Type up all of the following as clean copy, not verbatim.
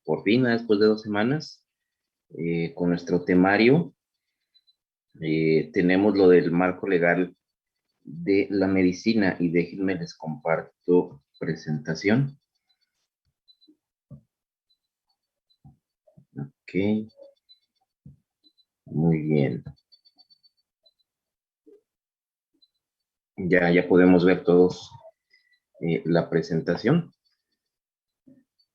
por fin, después de 2 semanas, con nuestro temario. Tenemos lo del marco legal de la medicina y déjenme les comparto presentación. Ok. Muy bien. Ya podemos ver todos la presentación.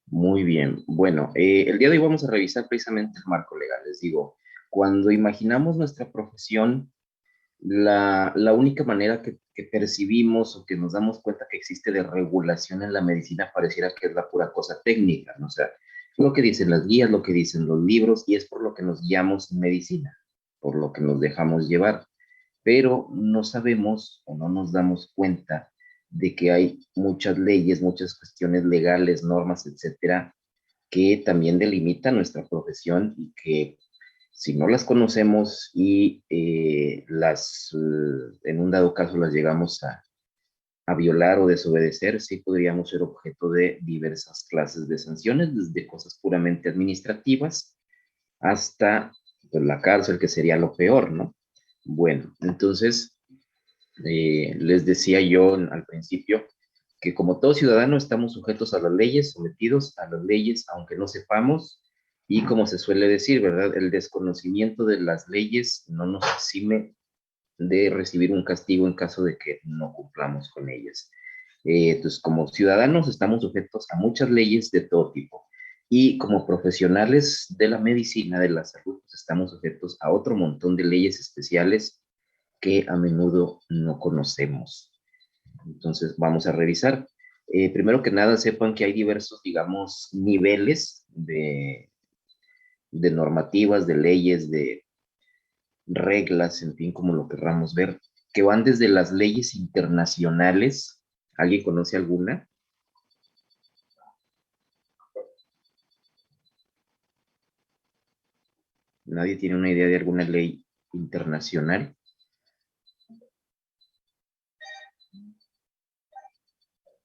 Muy bien. Bueno, el día de hoy vamos a revisar precisamente el marco legal. Les digo, cuando imaginamos nuestra profesión, la única manera que percibimos o que nos damos cuenta que existe de regulación en la medicina pareciera que es la pura cosa técnica, ¿no? O sea, lo que dicen las guías, lo que dicen los libros, y es por lo que nos guiamos en medicina, por lo que nos dejamos llevar. Pero no sabemos o no nos damos cuenta de que hay muchas leyes, muchas cuestiones legales, normas, etcétera, que también delimitan nuestra profesión y que si no las conocemos y en un dado caso las llegamos a violar o desobedecer, sí podríamos ser objeto de diversas clases de sanciones, desde cosas puramente administrativas hasta pues, la cárcel, que sería lo peor, ¿no? Bueno, entonces, les decía yo al principio que como todo ciudadano estamos sujetos a las leyes, sometidos a las leyes, aunque no sepamos, y como se suele decir, ¿verdad? El desconocimiento de las leyes no nos exime de recibir un castigo en caso de que no cumplamos con ellas. Entonces, como ciudadanos estamos sujetos a muchas leyes de todo tipo. Y como profesionales de la medicina, de la salud, pues estamos sujetos a otro montón de leyes especiales que a menudo no conocemos. Entonces, vamos a revisar. Primero que nada, sepan que hay diversos, digamos, niveles de normativas, de leyes, de reglas, en fin, como lo querramos ver, que van desde las leyes internacionales. ¿Alguien conoce alguna? ¿Nadie tiene una idea de alguna ley internacional?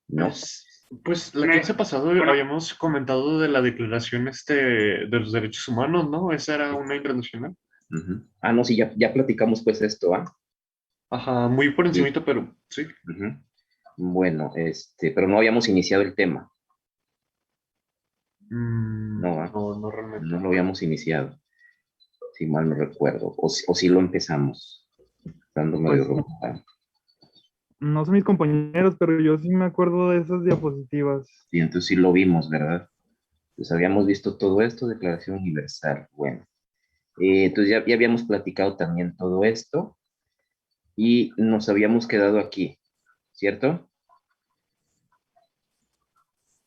No. Pues la clase pasada habíamos comentado de la declaración de los derechos humanos, ¿no? Esa era una internacional. Ah, no, sí, ya platicamos pues esto, ¿ah? Ajá, muy por Sí. encimita, pero sí. Bueno, pero no habíamos iniciado el tema. No, ¿ah? No realmente. No lo habíamos iniciado, si mal no recuerdo. O si lo empezamos, dando medio Pues rumbo. no son mis compañeros, pero yo sí me acuerdo de esas diapositivas. Sí, entonces sí lo vimos, ¿verdad? Pues habíamos visto todo esto, Declaración Universal. Bueno, entonces ya habíamos platicado también todo esto y nos habíamos quedado aquí, ¿cierto?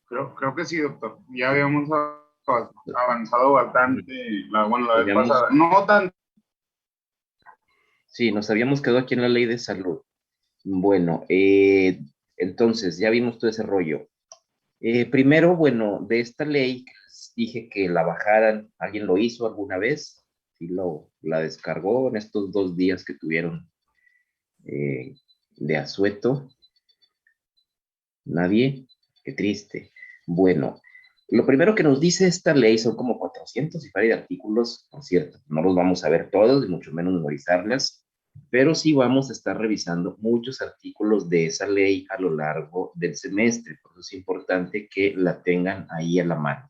Creo que sí, doctor. Ya habíamos avanzado bastante la vez pasada. No tanto. Sí, nos habíamos quedado aquí en la ley de salud. Bueno, entonces ya vimos todo ese rollo. Primero, bueno, de esta ley, dije que la bajaran. ¿Alguien lo hizo alguna vez? Sí, la descargó en estos 2 días que tuvieron de asueto. ¿Nadie? Qué triste. Bueno, lo primero que nos dice esta ley son como 400 y par de artículos, por cierto. No los vamos a ver todos, y mucho menos memorizarlas, pero sí vamos a estar revisando muchos artículos de esa ley a lo largo del semestre. Por eso es importante que la tengan ahí a la mano.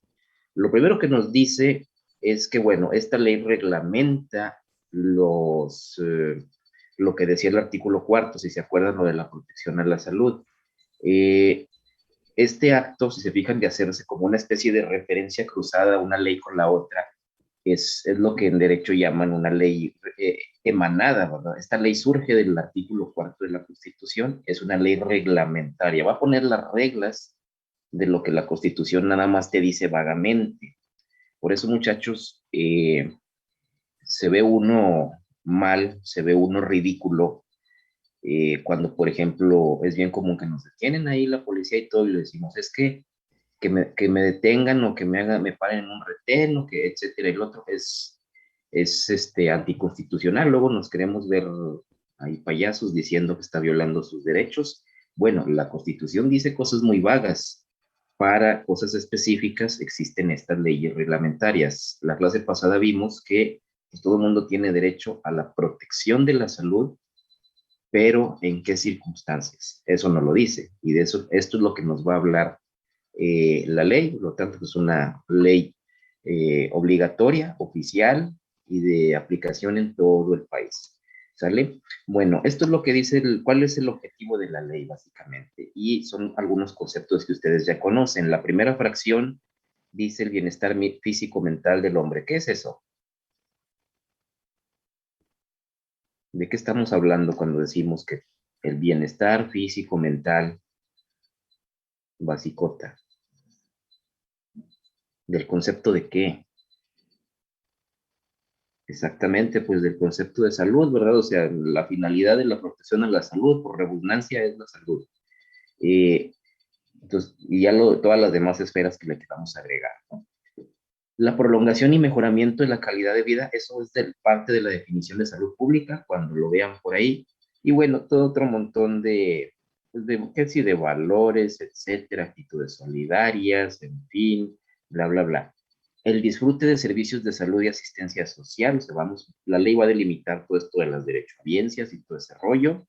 Lo primero que nos dice es que, bueno, esta ley reglamenta lo que decía el artículo 4, si se acuerdan, lo de la protección a la salud. Este acto, si se fijan, de hacerse como una especie de referencia cruzada una ley con la otra, es lo que en derecho llaman una ley emanada, ¿verdad? Esta ley surge del artículo 4 de la Constitución, es una ley reglamentaria, va a poner las reglas de lo que la Constitución nada más te dice vagamente. Por eso, muchachos, se ve uno mal, se ve uno ridículo cuando, por ejemplo, es bien común que nos detienen ahí la policía y todo, y le decimos, es que me detengan o que me paren en un retén o que etcétera, y el otro es anticonstitucional. Luego nos queremos ver ahí payasos diciendo que está violando sus derechos. Bueno, la Constitución dice cosas muy vagas. para cosas específicas existen estas leyes reglamentarias. La clase pasada vimos que pues, todo el mundo tiene derecho a la protección de la salud, pero ¿en qué circunstancias? Eso no lo dice, y de eso, esto es lo que nos va a hablar la ley. Por lo tanto, es una ley obligatoria, oficial y de aplicación en todo el país. ¿Sale? Bueno, esto es lo que dice, cuál es el objetivo de la ley, básicamente, y son algunos conceptos que ustedes ya conocen. La primera fracción dice el bienestar físico-mental del hombre. ¿Qué es eso? ¿De qué estamos hablando cuando decimos que el bienestar físico-mental, basicota? ¿Del concepto de qué? Exactamente, pues del concepto de salud, ¿verdad? O sea, la finalidad de la protección a la salud, por redundancia, es la salud. Entonces, y ya todas las demás esferas que le queramos agregar, ¿no? La prolongación y mejoramiento de la calidad de vida, eso es parte de la definición de salud pública, cuando lo vean por ahí. Y bueno, todo otro montón pues ¿qué decir? De valores, etcétera, actitudes solidarias, en fin, bla, bla, bla. El disfrute de servicios de salud y asistencia social, o sea, la ley va a delimitar todo esto de las derechohabiencias y todo ese rollo,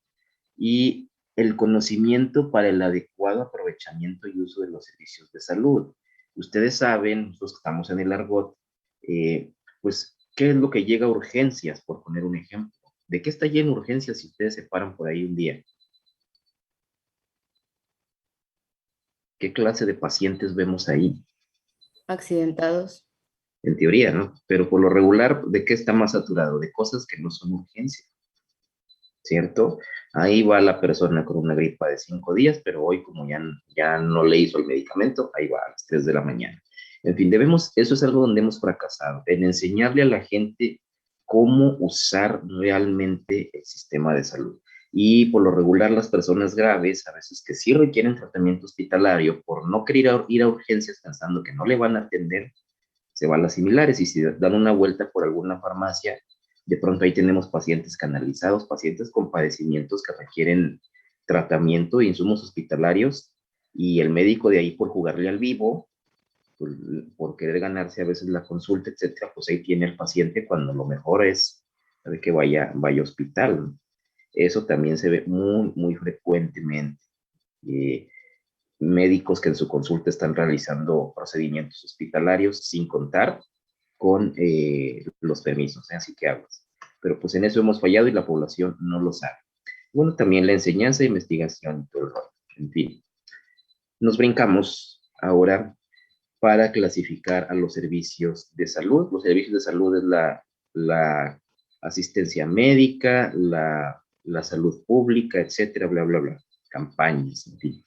y el conocimiento para el adecuado aprovechamiento y uso de los servicios de salud. Ustedes saben, nosotros que estamos en el argot, pues, ¿qué es lo que llega a urgencias, por poner un ejemplo? ¿De qué está lleno urgencias si ustedes se paran por ahí un día? ¿Qué clase de pacientes vemos ahí? Accidentados. En teoría, ¿no? Pero por lo regular, ¿de qué está más saturado? De cosas que no son urgencias, ¿cierto? Ahí va la persona con una gripa de 5 días, pero hoy como ya no le hizo el medicamento, ahí va a las 3 de la mañana. En fin, eso es algo donde hemos fracasado, en enseñarle a la gente cómo usar realmente el sistema de salud. Y por lo regular las personas graves, a veces que sí requieren tratamiento hospitalario, por no querer ir a urgencias pensando que no le van a atender, se van las similares y si dan una vuelta por alguna farmacia, de pronto ahí tenemos pacientes canalizados, pacientes con padecimientos que requieren tratamiento e insumos hospitalarios, y el médico de ahí por jugarle al vivo, por querer ganarse a veces la consulta, etcétera, pues ahí tiene el paciente cuando lo mejor es que vaya a hospital, ¿no? Eso también se ve muy, muy frecuentemente. Médicos que en su consulta están realizando procedimientos hospitalarios sin contar con los permisos, ¿eh? Así que aguas. Pero pues en eso hemos fallado y la población no lo sabe. Bueno, también la enseñanza, investigación y todo el rollo. En fin, nos brincamos ahora para clasificar a los servicios de salud. Los servicios de salud es la asistencia médica, la salud pública, etcétera, bla, bla, bla. Campañas, en fin.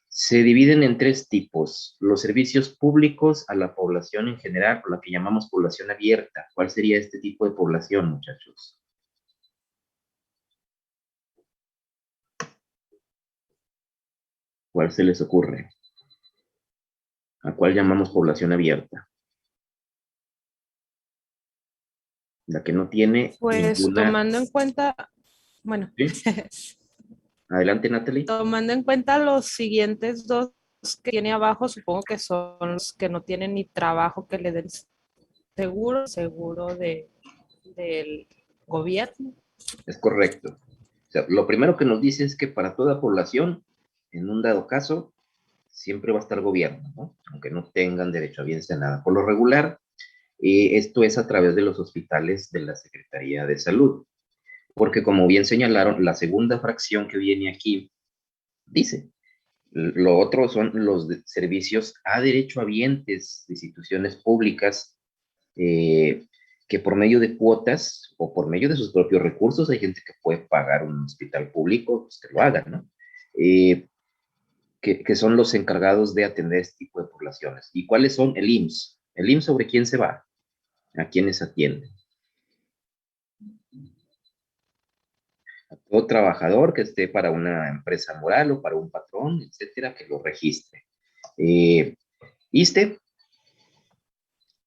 Se dividen en 3 tipos: los servicios públicos a la población en general, o la que llamamos población abierta. ¿Cuál sería este tipo de población, muchachos? ¿Cuál se les ocurre? ¿A cuál llamamos población abierta? La que no tiene Pues ninguna... tomando en cuenta, bueno, ¿Sí? Adelante, Natalie. tomando en cuenta los siguientes dos que tiene abajo, supongo que son los que no tienen ni trabajo que le den seguro del gobierno. Es correcto. O sea, lo primero que nos dice es que para toda población, en un dado caso, siempre va a estar gobierno, ¿no? Aunque no tengan derecho a bienes de nada. Por lo regular, esto es a través de los hospitales de la Secretaría de Salud. Porque como bien señalaron, la segunda fracción que viene aquí dice, lo otro son los servicios a derechohabientes de instituciones públicas, que por medio de cuotas o por medio de sus propios recursos, hay gente que puede pagar un hospital público, pues que lo hagan, ¿no? Que son los encargados de atender este tipo de poblaciones. ¿Y cuáles son? El IMSS. ¿El IMSS sobre quién se va? ¿A quiénes atienden? A todo trabajador que esté para una empresa moral o para un patrón, etcétera, que lo registre. ¿ISSSTE?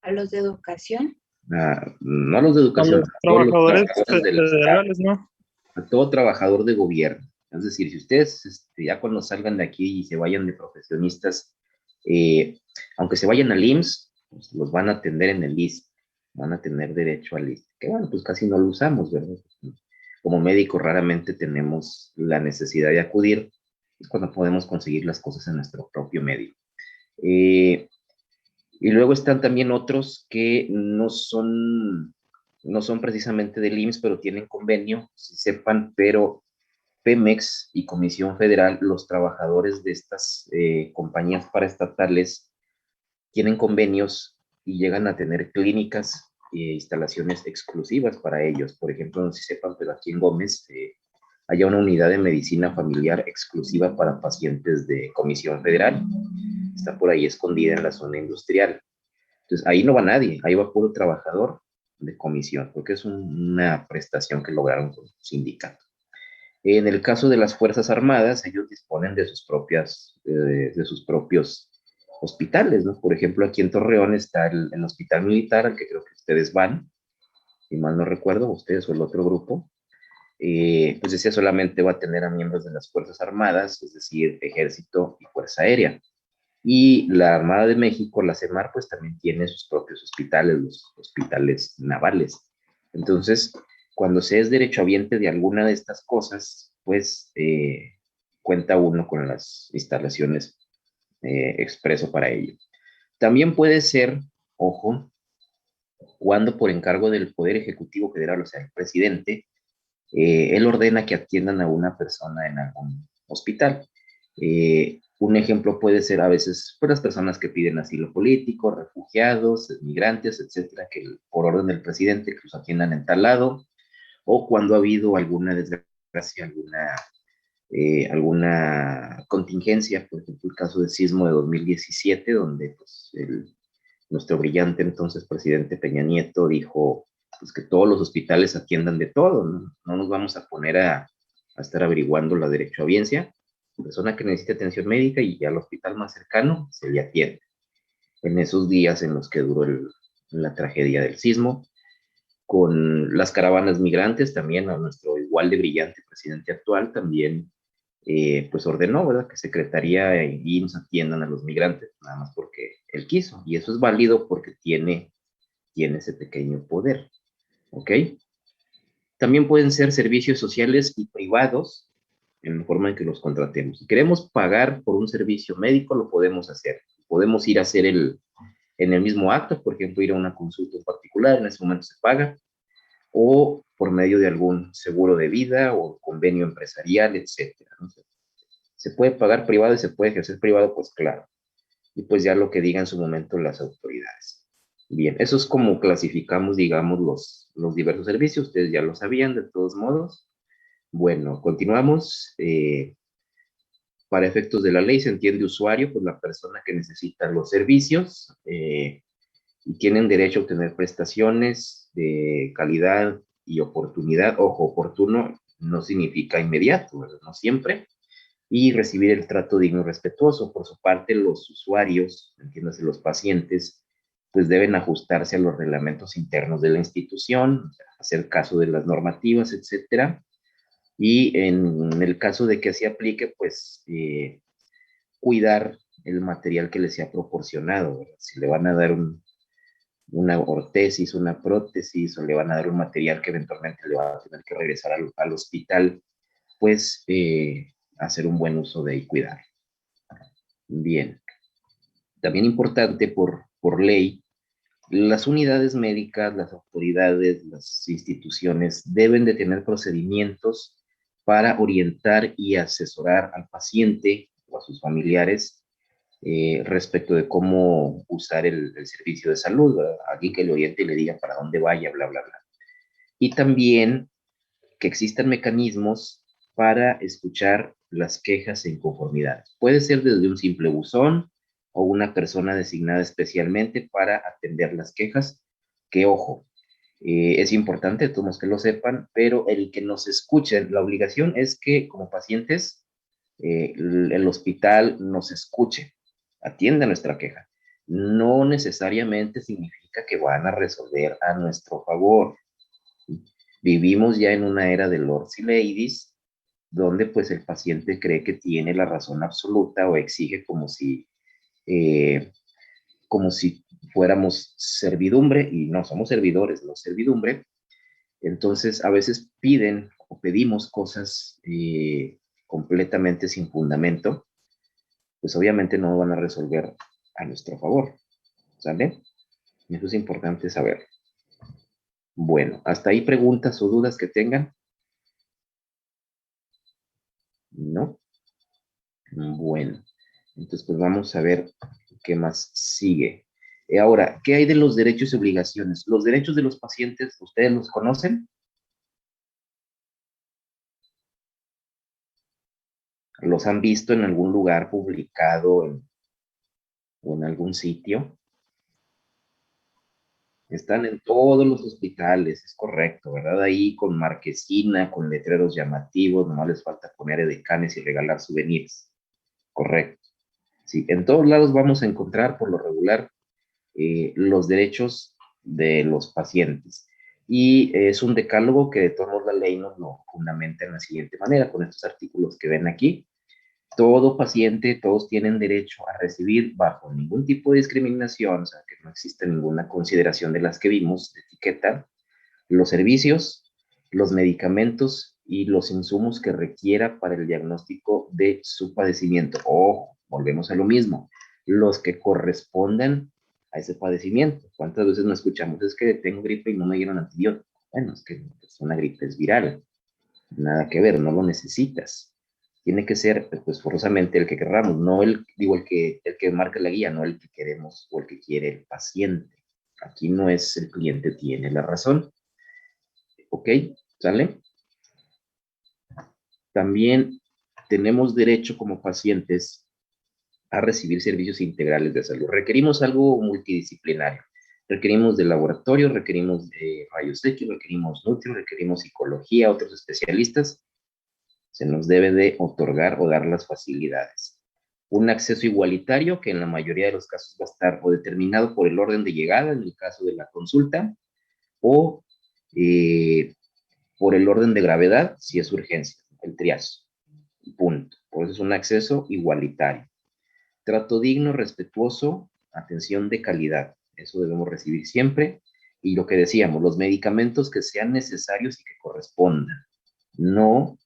A los de educación. No a los de A educación, los a todos los trabajadores trabajadores del Estado, federales, ¿no? a todo trabajador de gobierno. Es decir, si ustedes ya cuando salgan de aquí y se vayan de profesionistas Aunque se vayan al IMSS, pues los van a atender en el ISSSTE, van a tener derecho al ISSSTE, que bueno, pues casi no lo usamos, ¿verdad? Como médico raramente tenemos la necesidad de acudir, es cuando podemos conseguir las cosas en nuestro propio medio. Y luego están también otros que no son precisamente del IMSS, pero tienen convenio, si sepan, pero Pemex y Comisión Federal, los trabajadores de estas compañías paraestatales tienen convenios y llegan a tener clínicas e instalaciones exclusivas para ellos. Por ejemplo, no sé si sepan, pero aquí en Gómez hay una unidad de medicina familiar exclusiva para pacientes de Comisión Federal. Está por ahí escondida en la zona industrial. Entonces, ahí no va nadie, ahí va puro trabajador de comisión, porque es una prestación que lograron con su sindicato. En el caso de las Fuerzas Armadas, ellos disponen de sus propios hospitales, ¿no? Por ejemplo, aquí en Torreón está el hospital militar, al que creo que ustedes van, si mal no recuerdo, ustedes o el otro grupo. Pues decía, solamente va a tener a miembros de las Fuerzas Armadas, es decir, Ejército y Fuerza Aérea. Y la Armada de México, la CEMAR, pues también tiene sus propios hospitales, los hospitales navales. Entonces, cuando se es derechohabiente de alguna de estas cosas, pues cuenta uno con las instalaciones expreso para ello. También puede ser, ojo, cuando por encargo del Poder Ejecutivo Federal, o sea, el presidente, él ordena que atiendan a una persona en algún hospital. Un ejemplo puede ser a veces pues, las personas que piden asilo político, refugiados, migrantes, etcétera, que por orden del presidente que los atiendan en tal lado, o cuando ha habido alguna desgracia, alguna contingencia, por ejemplo, el caso del sismo de 2017, donde pues, nuestro brillante entonces presidente Peña Nieto dijo pues, que todos los hospitales atiendan de todo, ¿no? No nos vamos a poner a estar averiguando la derechohabiencia. Persona que necesite atención médica y al hospital más cercano se le atiende. En esos días en los que duró la tragedia del sismo, con las caravanas migrantes, también a nuestro igual de brillante presidente actual, también pues ordenó, ¿verdad?, que Secretaría y IMSS atiendan a los migrantes, nada más porque él quiso, y eso es válido porque tiene ese pequeño poder, ¿ok? También pueden ser servicios sociales y privados en la forma en que los contratemos. Si queremos pagar por un servicio médico, lo podemos hacer. Podemos ir a hacer en el mismo acto, por ejemplo, ir a una consulta en particular, en ese momento se paga, o por medio de algún seguro de vida o convenio empresarial, etcétera, ¿no? Se puede pagar privado y se puede ejercer privado, pues claro. Y pues ya lo que digan en su momento las autoridades. Bien, eso es como clasificamos, digamos, los diversos servicios. Ustedes ya lo sabían, de todos modos. Bueno, continuamos. Para efectos de la ley se entiende usuario, pues la persona que necesita los servicios y tienen derecho a obtener prestaciones de calidad y oportunidad. Ojo, oportuno no significa inmediato, ¿verdad? No siempre. Y recibir el trato digno y respetuoso. Por su parte, los usuarios, entiéndase los pacientes, pues deben ajustarse a los reglamentos internos de la institución, hacer caso de las normativas, etcétera. Y en el caso de que así aplique, pues cuidar el material que les sea proporcionado, ¿verdad? Si le van a dar una ortesis, una prótesis, o le van a dar un material que eventualmente le va a tener que regresar al hospital, pues hacer un buen uso de y cuidar. Bien. También importante por ley, las unidades médicas, las autoridades, las instituciones deben de tener procedimientos para orientar y asesorar al paciente o a sus familiares respecto de cómo usar el servicio de salud, ¿verdad? Alguien que le oriente y le diga para dónde vaya, bla, bla, bla. Y también que existan mecanismos para escuchar las quejas e inconformidades. Puede ser desde un simple buzón o una persona designada especialmente para atender las quejas, que ojo, es importante, todos que lo sepan, pero el que nos escuchen, la obligación es que como pacientes el hospital nos escuche, atienda nuestra queja. No necesariamente significa que van a resolver a nuestro favor. Vivimos ya en una era de lords y ladies, donde pues el paciente cree que tiene la razón absoluta o exige como si como si fuéramos servidumbre, y no somos servidores, no servidumbre. Entonces, a veces piden o pedimos cosas completamente sin fundamento, pues obviamente no van a resolver a nuestro favor, ¿sale? Eso es importante saber. Bueno, hasta ahí preguntas o dudas que tengan. ¿No? Bueno, entonces pues vamos a ver qué más sigue. Ahora, ¿qué hay de los derechos y obligaciones? Los derechos de los pacientes, ¿ustedes los conocen? ¿Los han visto en algún lugar publicado o en algún sitio? Están en todos los hospitales, es correcto, ¿verdad? Ahí con marquesina, con letreros llamativos, nomás les falta poner edecanes y regalar souvenirs. Correcto. Sí, en todos lados vamos a encontrar por lo regular los derechos de los pacientes. Y es un decálogo que de todos modos la ley nos lo fundamenta en la siguiente manera, con estos artículos que ven aquí. Todo paciente, todos tienen derecho a recibir bajo ningún tipo de discriminación, o sea, que no existe ninguna consideración de las que vimos de etiqueta, los servicios, los medicamentos y los insumos que requiera para el diagnóstico de su padecimiento. Ojo, volvemos a lo mismo, los que correspondan a ese padecimiento. ¿Cuántas veces no escuchamos? Es que tengo gripe y no me dieron antibiótico. Bueno, es que es una gripe, es viral. Nada que ver, no lo necesitas. Tiene que ser, pues, forzosamente el que querramos, no el que marca la guía, no el que queremos o el que quiere el paciente. Aquí no es el cliente tiene la razón. ¿Ok? ¿Sale? También tenemos derecho como pacientes a recibir servicios integrales de salud. Requerimos algo multidisciplinario. Requerimos de laboratorio, requerimos de rayos X, requerimos nutrio, requerimos psicología, otros especialistas. Se nos debe de otorgar o dar las facilidades. Un acceso igualitario que en la mayoría de los casos va a estar o determinado por el orden de llegada, en el caso de la consulta, o por el orden de gravedad, si es urgencia, el triazo. Punto. Por eso es un acceso igualitario. Trato digno, respetuoso, atención de calidad. Eso debemos recibir siempre. Y lo que decíamos, los medicamentos que sean necesarios y que correspondan. No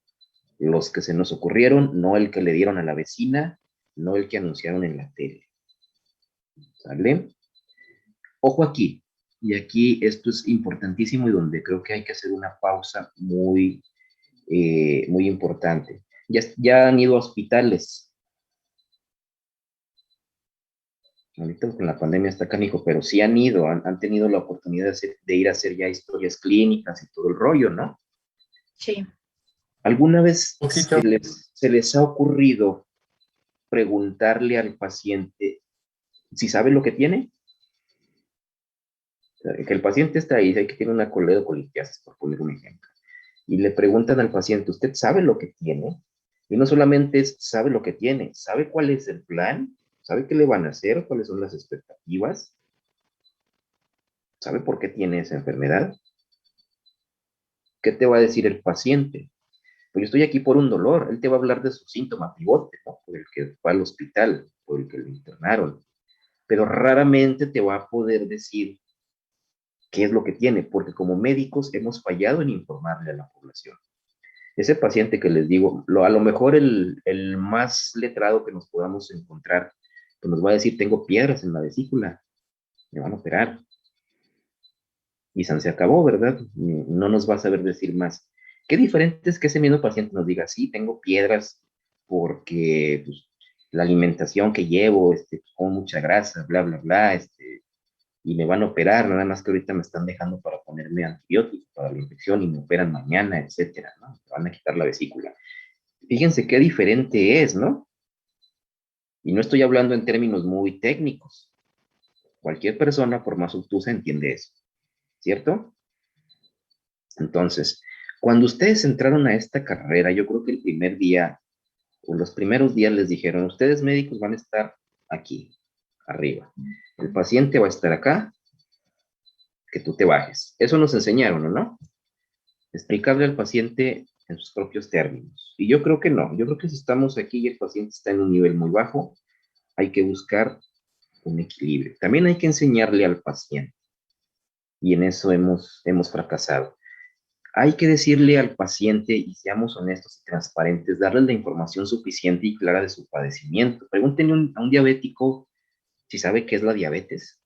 los que se nos ocurrieron, no el que le dieron a la vecina, no el que anunciaron en la tele. ¿Sale? Ojo aquí. Y aquí esto es importantísimo y donde creo que hay que hacer una pausa muy importante. Ya han ido a hospitales. Ahorita con la pandemia está canijo, pero sí han ido, han tenido la oportunidad de ir a hacer ya historias clínicas y todo el rollo, ¿no? Sí. ¿Alguna vez se les ha ocurrido preguntarle al paciente si sabe lo que tiene? O sea, que el paciente está ahí, dice que tiene una coledocolitiasis, por poner un ejemplo. Y le preguntan al paciente, ¿usted sabe lo que tiene? Y no solamente sabe lo que tiene, ¿sabe cuál es el plan? ¿Sabe qué le van a hacer? ¿Cuáles son las expectativas? ¿Sabe por qué tiene esa enfermedad? ¿Qué te va a decir el paciente? Pues yo estoy aquí por un dolor. Él te va a hablar de su síntoma pivote, ¿no? Por el que fue al hospital, por el que lo internaron. Pero raramente te va a poder decir qué es lo que tiene, porque como médicos hemos fallado en informarle a la población. Ese paciente que les digo, a lo mejor el más letrado que nos podamos encontrar, pues nos va a decir, tengo piedras en la vesícula, me van a operar. Y se acabó, ¿verdad? No nos va a saber decir más. Qué diferente es que ese mismo paciente nos diga, sí, tengo piedras porque pues, la alimentación que llevo, como mucha grasa, bla, bla, bla, y me van a operar, nada más que ahorita me están dejando para ponerme antibióticos para la infección y me operan mañana, etcétera, ¿no? Me van a quitar la vesícula. Fíjense qué diferente es, ¿no? Y no estoy hablando en términos muy técnicos. Cualquier persona, por más obtusa, entiende eso, ¿cierto? Entonces, cuando ustedes entraron a esta carrera, yo creo que el primer día, o los primeros días les dijeron, ustedes médicos van a estar aquí, arriba. El paciente va a estar acá, que tú te bajes. Eso nos enseñaron, ¿no? Explicarle al paciente en sus propios términos. Y yo creo que no. Yo creo que si estamos aquí y el paciente está en un nivel muy bajo, hay que buscar un equilibrio. También hay que enseñarle al paciente, y en eso hemos fracasado. Hay que decirle al paciente, y seamos honestos y transparentes, darle la información suficiente y clara de su padecimiento. Pregúntenle a un diabético si sabe qué es la diabetes.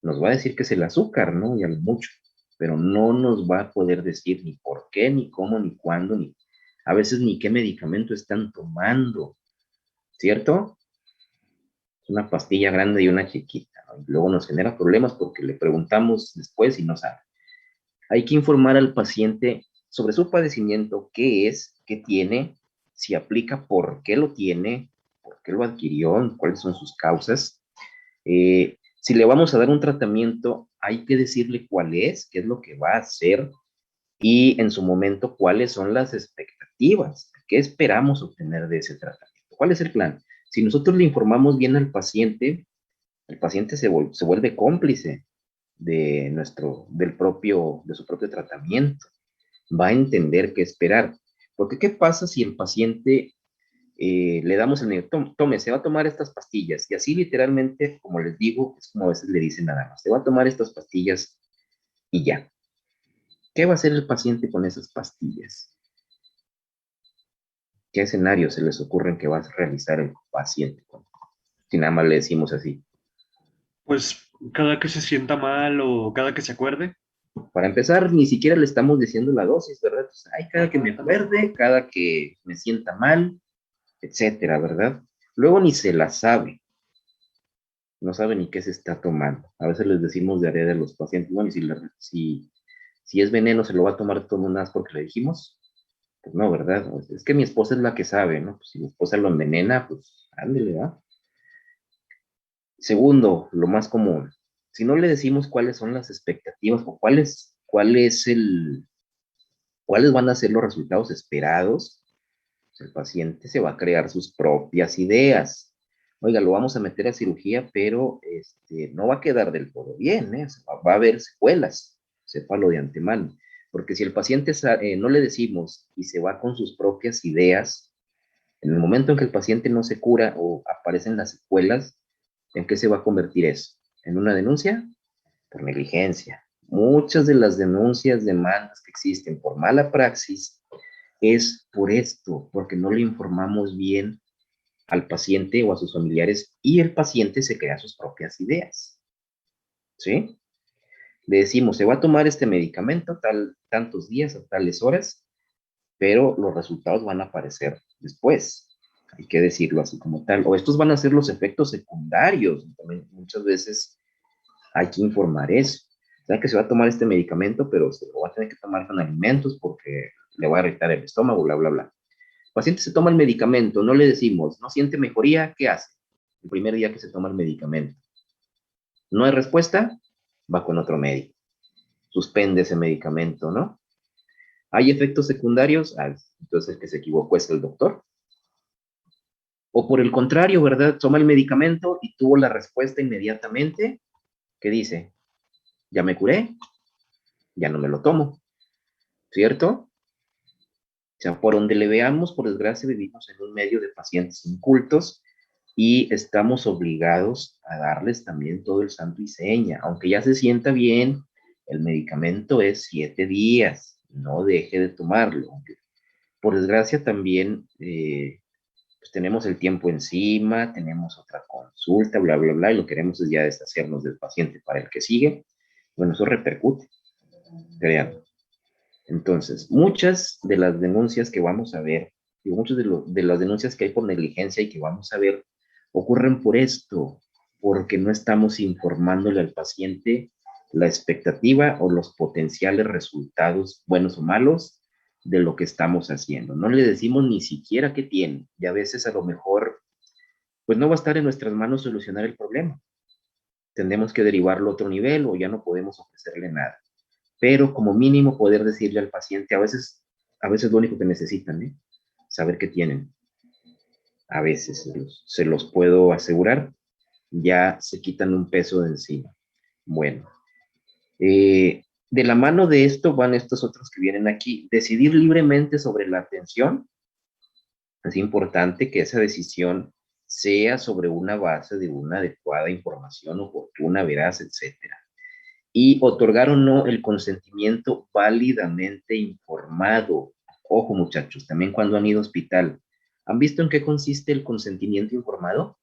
Nos va a decir que es el azúcar, ¿no? Y a lo mucho, pero no nos va a poder decir ni por qué, ni cómo, ni cuándo, ni a veces ni qué medicamento están tomando, ¿cierto? Una pastilla grande y una chiquita, ¿no? Y luego nos genera problemas porque le preguntamos después y no sabe. Hay que informar al paciente sobre su padecimiento, qué es, qué tiene, si aplica, por qué lo tiene, por qué lo adquirió, cuáles son sus causas. Si le vamos a dar un tratamiento, hay que decirle cuál es, qué es lo que va a hacer y en su momento cuáles son las expectativas, qué esperamos obtener de ese tratamiento, cuál es el plan. Si nosotros le informamos bien al paciente, el paciente se vuelve cómplice de su propio tratamiento. Va a entender qué esperar. Porque, ¿qué pasa si el paciente le damos tome, se va a tomar estas pastillas? Y así literalmente, como les digo, es como a veces le dicen nada más, se va a tomar estas pastillas y ya. ¿Qué va a hacer el paciente con esas pastillas? ¿Qué escenarios se les ocurren que va a realizar el paciente si nada más le decimos así? Pues cada que se sienta mal o cada que se acuerde. Para empezar, ni siquiera le estamos diciendo la dosis, ¿verdad? Entonces, ay, cada que me acuerde, cada que me sienta mal, etcétera, ¿verdad? Luego ni se la sabe, no sabe ni qué se está tomando. A veces les decimos diarrea de los pacientes, bueno, y si es veneno, ¿se lo va a tomar todo un as porque le dijimos? Pues no, ¿verdad? Es que mi esposa es la que sabe, ¿no? Pues si mi esposa lo envenena, pues ándele, ¿verdad? Segundo, lo más común, si no le decimos cuáles son las expectativas o cuáles van a ser los resultados esperados, pues el paciente se va a crear sus propias ideas. Oiga, lo vamos a meter a cirugía, pero no va a quedar del todo bien, ¿eh? Va a haber secuelas, sépalo de antemano. Porque si el paciente no le decimos y se va con sus propias ideas, en el momento en que el paciente no se cura o aparecen las secuelas, ¿en qué se va a convertir eso? ¿En una denuncia? Por negligencia. Muchas de las denuncias, demandas que existen por mala praxis es por esto, porque no le informamos bien al paciente o a sus familiares y el paciente se crea sus propias ideas. ¿Sí? Le decimos, se va a tomar este medicamento tantos días a tales horas, pero los resultados van a aparecer después. Hay que decirlo así como tal. O estos van a ser los efectos secundarios. También muchas veces hay que informar eso. O sea, que se va a tomar este medicamento, pero se lo va a tener que tomar con alimentos porque le va a irritar el estómago, bla, bla, bla. El paciente se toma el medicamento, no le decimos, no siente mejoría, ¿qué hace? El primer día que se toma el medicamento. No hay respuesta, va con otro médico. Suspende ese medicamento, ¿no? ¿Hay efectos secundarios? Entonces el que se equivocó es el doctor. O por el contrario, ¿verdad? Toma el medicamento y tuvo la respuesta inmediatamente. ¿Qué dice? Ya me curé, ya no me lo tomo, ¿cierto? O sea, por donde le veamos, por desgracia, vivimos en un medio de pacientes incultos y estamos obligados a darles también todo el santo y seña. Aunque ya se sienta bien, el medicamento es 7 días, no deje de tomarlo. Por desgracia también pues tenemos el tiempo encima, tenemos otra consulta, bla, bla, bla, y lo queremos es ya deshacernos del paciente para el que sigue. Bueno, eso repercute, créanme. Entonces, muchas de las denuncias que vamos a ver, y muchas de las denuncias que hay por negligencia y que vamos a ver, ocurren por esto, porque no estamos informándole al paciente la expectativa o los potenciales resultados, buenos o malos, de lo que estamos haciendo. No le decimos ni siquiera qué tiene, y a veces a lo mejor, pues no va a estar en nuestras manos solucionar el problema. Tendremos que derivarlo a otro nivel o ya no podemos ofrecerle nada. Pero como mínimo poder decirle al paciente, a veces lo único que necesitan, ¿eh? Saber qué tienen. A veces, se los puedo asegurar, ya se quitan un peso de encima. Bueno, de la mano de esto van estos otros que vienen aquí. Decidir libremente sobre la atención. Es importante que esa decisión sea sobre una base de una adecuada información oportuna, veraz, etcétera. Y otorgar o no el consentimiento válidamente informado. Ojo, muchachos, también cuando han ido al hospital, ¿han visto en qué consiste el consentimiento informado?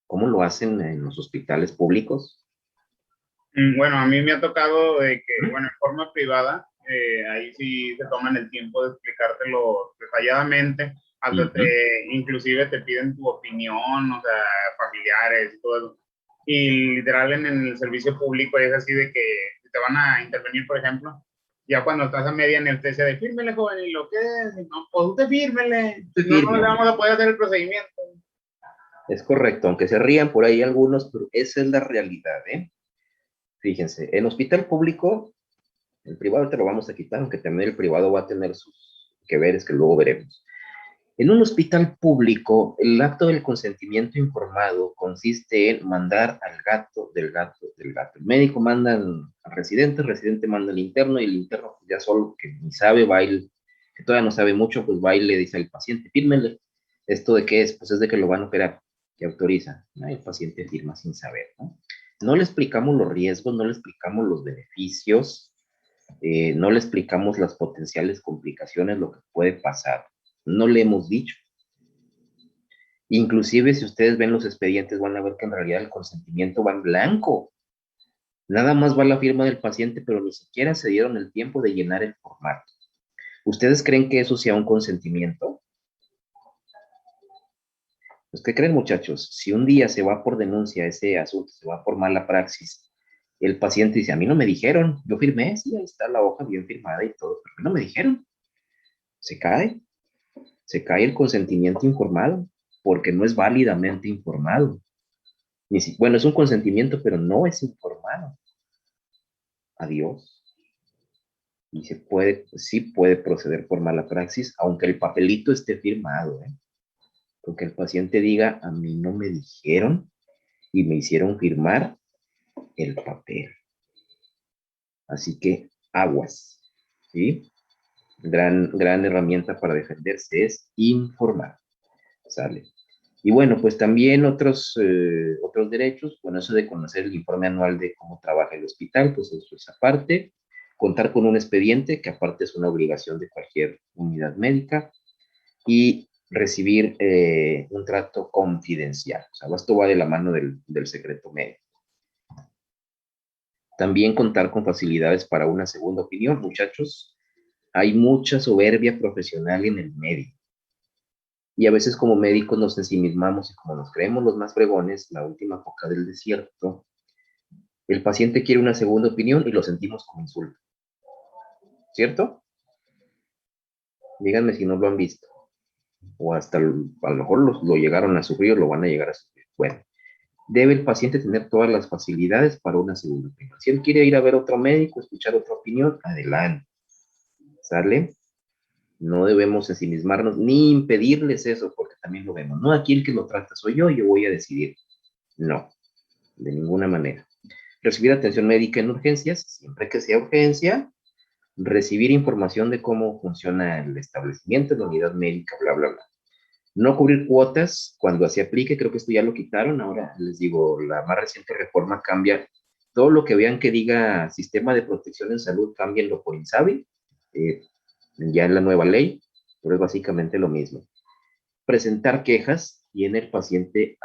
¿Cómo lo hacen en los hospitales públicos? Bueno, a mí me ha tocado de que, bueno, en forma privada, ahí sí se toman el tiempo de explicártelo detalladamente, hasta inclusive te piden tu opinión, o sea, familiares y todo eso. Y literal en el servicio público es así de que te van a intervenir, por ejemplo, ya cuando estás a media anestesia de fírmele, joven, y lo que es, no, pues usted fírmele, no le vamos a poder hacer el procedimiento. Es correcto, aunque se rían por ahí algunos, pero esa es la realidad, ¿eh? Fíjense, en hospital público, el privado te lo vamos a quitar, aunque también el privado va a tener sus que veres que luego veremos. En un hospital público, el acto del consentimiento informado consiste en mandar al gato del gato del gato. El médico manda al residente, el residente manda al interno, y el interno ya solo que ni sabe, va y, que todavía no sabe mucho, pues va y le dice al paciente, fírmele. ¿Esto de qué es? Pues es de que lo van a operar, que autoriza. El paciente firma sin saber, ¿no? No le explicamos los riesgos, no le explicamos los beneficios, no le explicamos las potenciales complicaciones, lo que puede pasar. No le hemos dicho. Inclusive, si ustedes ven los expedientes, van a ver que en realidad el consentimiento va en blanco. Nada más va la firma del paciente, pero ni siquiera se dieron el tiempo de llenar el formato. ¿Ustedes creen que eso sea un consentimiento? Pues, ¿qué creen, muchachos? Si un día se va por denuncia ese asunto, se va por mala praxis, el paciente dice, a mí no me dijeron, yo firmé, sí, ahí está la hoja bien firmada y todo, pero no me dijeron. Se cae el consentimiento informado, porque no es válidamente informado. Bueno, es un consentimiento, pero no es informado. Adiós. Y sí puede proceder por mala praxis, aunque el papelito esté firmado, ¿eh? Porque el paciente diga, a mí no me dijeron y me hicieron firmar el papel. Así que aguas, ¿sí? Gran herramienta para defenderse es informar. ¿Sale? Y bueno, pues también otros derechos, bueno, eso de conocer el informe anual de cómo trabaja el hospital, pues eso es aparte. Contar con un expediente, que aparte es una obligación de cualquier unidad médica, y recibir un trato confidencial. O sea, esto va de la mano del secreto médico. También contar con facilidades para una segunda opinión, muchachos. Hay mucha soberbia profesional en el medio. Y a veces como médicos nos ensimismamos y como nos creemos los más fregones, la última coca del desierto, el paciente quiere una segunda opinión y lo sentimos como insulto. ¿Cierto? Díganme si no lo han visto. O hasta a lo mejor lo llegaron a sufrir o lo van a llegar a sufrir. Bueno, debe el paciente tener todas las facilidades para una segunda opinión. Si él quiere ir a ver a otro médico, escuchar otra opinión, adelante. ¿Sale? No debemos ensimismarnos ni impedirles eso, porque también lo vemos. No, aquí el que lo trata soy yo voy a decidir. No, de ninguna manera. Recibir atención médica en urgencias, siempre que sea urgencia. Recibir información de cómo funciona el establecimiento, la unidad médica, bla, bla, bla. No cubrir cuotas cuando se aplique, creo que esto ya lo quitaron. Ahora les digo, la más reciente reforma cambia. Todo lo que vean que diga Sistema de Protección en Salud, cámbienlo por INSABI. Ya en la nueva ley, pero es básicamente lo mismo. Presentar quejas, tiene el paciente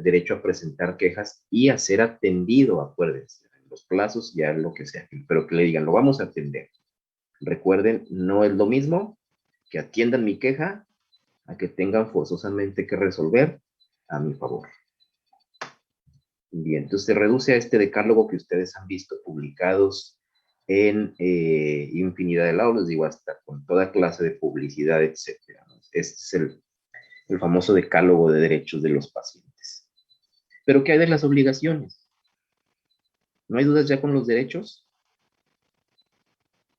derecho a presentar quejas y a ser atendido, acuérdense, los plazos ya lo que sea, pero que le digan, lo vamos a atender. Recuerden, no es lo mismo que atiendan mi queja a que tengan forzosamente que resolver a mi favor. Bien, entonces se reduce a este decálogo que ustedes han visto publicados en infinidad de lados, les digo, hasta con toda clase de publicidad, etcétera. Este es el famoso decálogo de derechos de los pacientes. ¿Pero qué hay de las obligaciones? ¿No hay dudas ya con los derechos?